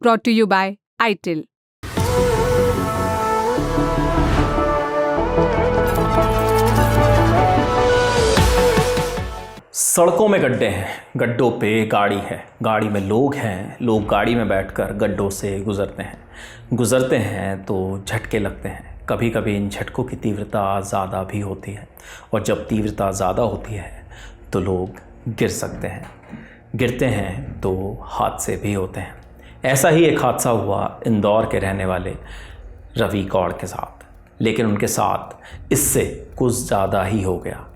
brought to you by ITIL. सड़कों में गड्ढे हैं, गड्ढों पे गाड़ी है, गाड़ी में लोग हैं, लोग गाड़ी में बैठकर गड्ढों से गुज़रते हैं तो झटके लगते हैं। कभी कभी इन झटकों की तीव्रता ज़्यादा भी होती है और जब तीव्रता ज़्यादा होती है तो लोग गिर सकते हैं, गिरते हैं तो हादसे भी होते हैं। ऐसा ही एक हादसा हुआ इंदौर के रहने वाले रवि गौड़ के साथ, लेकिन उनके साथ इससे कुछ ज़्यादा ही हो गया।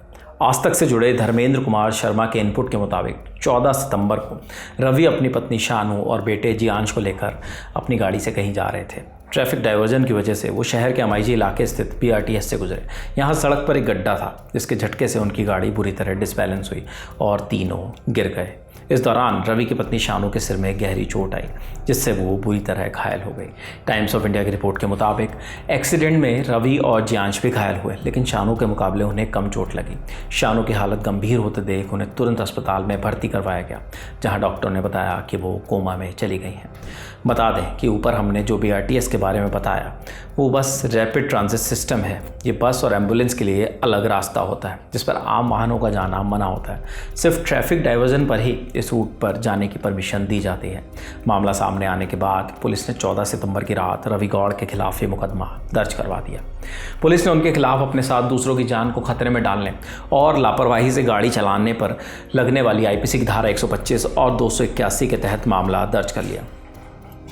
आज तक से जुड़े धर्मेंद्र कुमार शर्मा के इनपुट के मुताबिक 14 सितंबर को रवि अपनी पत्नी शानू और बेटे जियांश को लेकर अपनी गाड़ी से कहीं जा रहे थे। ट्रैफिक डाइवर्जन की वजह से वो शहर के एमआईजी इलाके स्थित बीआरटीएस से गुजरे। यहाँ सड़क पर एक गड्ढा था जिसके झटके से उनकी गाड़ी बुरी तरह डिसबैलेंस हुई और तीनों गिर गए। इस दौरान रवि की पत्नी शानू के सिर में गहरी चोट आई जिससे वो बुरी तरह घायल हो गई। टाइम्स ऑफ इंडिया की रिपोर्ट के मुताबिक एक्सीडेंट में रवि और जियांश भी घायल हुए, लेकिन शानू के मुकाबले उन्हें कम चोट लगी। शानू की हालत गंभीर होते देख उन्हें तुरंत अस्पताल में भर्ती करवाया गया, जहां डॉक्टर ने बताया कि वो कोमा में चली गई हैं। बता दें कि ऊपर हमने जो बीआरटीएस के बारे में बताया वो बस रैपिड ट्रांजिट सिस्टम है। ये बस और एम्बुलेंस के लिए अलग रास्ता होता है जिस पर आम वाहनों का जाना मना होता है। सिर्फ ट्रैफिक डाइवर्जन पर ही इस रूट पर जाने की परमिशन दी जाती है। मामला सामने आने के बाद पुलिस ने 14 सितंबर की रात रवि गौड़ के खिलाफ ये मुकदमा दर्ज करवा दिया। पुलिस ने उनके खिलाफ अपने साथ दूसरों की जान को खतरे में डालने और लापरवाही से गाड़ी चलाने पर लगने वाली आईपीसी की धारा 125 और 281 के तहत मामला दर्ज कर लिया।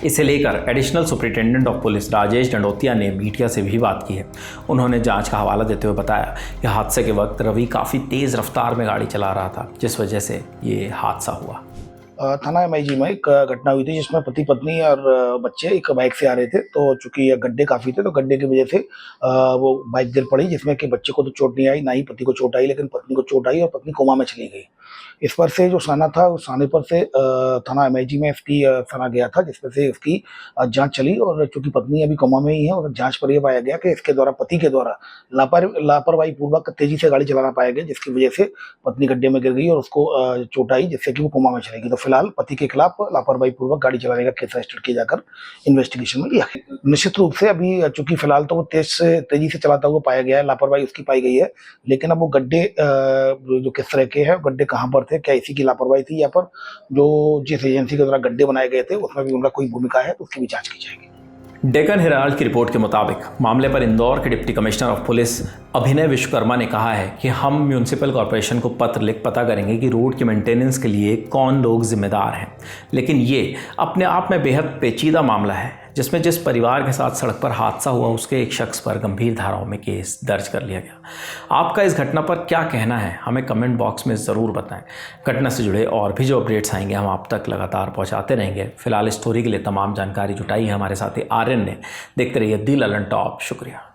इसे लेकर additional superintendent of police Rajesh Dandotiya ने मीडिया से भी बात की है। उन्होंने जांच का हवाला देते हुए बताया कि हादसे के वक्त रवि काफ़ी तेज़ रफ्तार में गाड़ी चला रहा था, जिस वजह से ये हादसा हुआ। थाना एमआईजी में एक घटना हुई थी जिसमें पति पत्नी और बच्चे एक बाइक से आ रहे थे। तो चूंकि गड्ढे काफ़ी थे तो गड्ढे की वजह से वो बाइक गिर पड़ी, जिसमें कि बच्चे को तो चोट नहीं आई, ना ही पति को चोट आई, लेकिन पत्नी को चोट आई और पत्नी कोमा में चली गई। इस पर से जो थाना था उस थाने पर से थाना एमआईजी में इसकी थाना गया था, जिसमें से इसकी जांच चली और चूंकि पत्नी अभी कोमा में ही है और जांच पर यह पाया गया कि इसके द्वारा पति के द्वारा लापरवाही पूर्वक तेजी से गाड़ी चलाना पाया गया, जिसकी वजह से पत्नी गड्ढे में गिर गई और उसको चोट आई, जिससे कि वो कोमा में चली गई। तो फिलहाल पति के खिलाफ लापरवाही पूर्वक गाड़ी चलाने का केस रजिस्टर किया जाकर इन्वेस्टिगेशन में लिया गया। निश्चित रूप से अभी चूंकि फिलहाल तो वो तेजी से चलाता हुआ पाया गया है, लापरवाही उसकी पाई गई है, लेकिन अब वो गड्ढे जो किस तरह के हैं, गड्ढे कहाँ पर थे, क्या इसी की लापरवाही थी या पर जो जिस एजेंसी के द्वारा गड्ढे बनाए गए थे उसमें भी उनका कोई भूमिका है तो उसकी भी जांच की जाएगी। डेक्कन हेराल्ड की रिपोर्ट के मुताबिक मामले पर इंदौर के डिप्टी कमिश्नर ऑफ पुलिस अभिनय विश्वकर्मा ने कहा है कि हम म्यूनिसिपल कॉर्पोरेशन को पत्र लिख पता करेंगे कि रोड के मेंटेनेंस के लिए कौन लोग जिम्मेदार हैं। लेकिन ये अपने आप में बेहद पेचीदा मामला है जिसमें जिस परिवार के साथ सड़क पर हादसा हुआ उसके एक शख्स पर गंभीर धाराओं में केस दर्ज कर लिया गया। आपका इस घटना पर क्या कहना है, हमें कमेंट बॉक्स में ज़रूर बताएं। घटना से जुड़े और भी जो अपडेट्स आएंगे हम आप तक लगातार पहुंचाते रहेंगे। फिलहाल इस स्टोरी के लिए तमाम जानकारी जुटाई है हमारे साथी आर्यन ने। देखते रहिए दी ललन टॉप। शुक्रिया।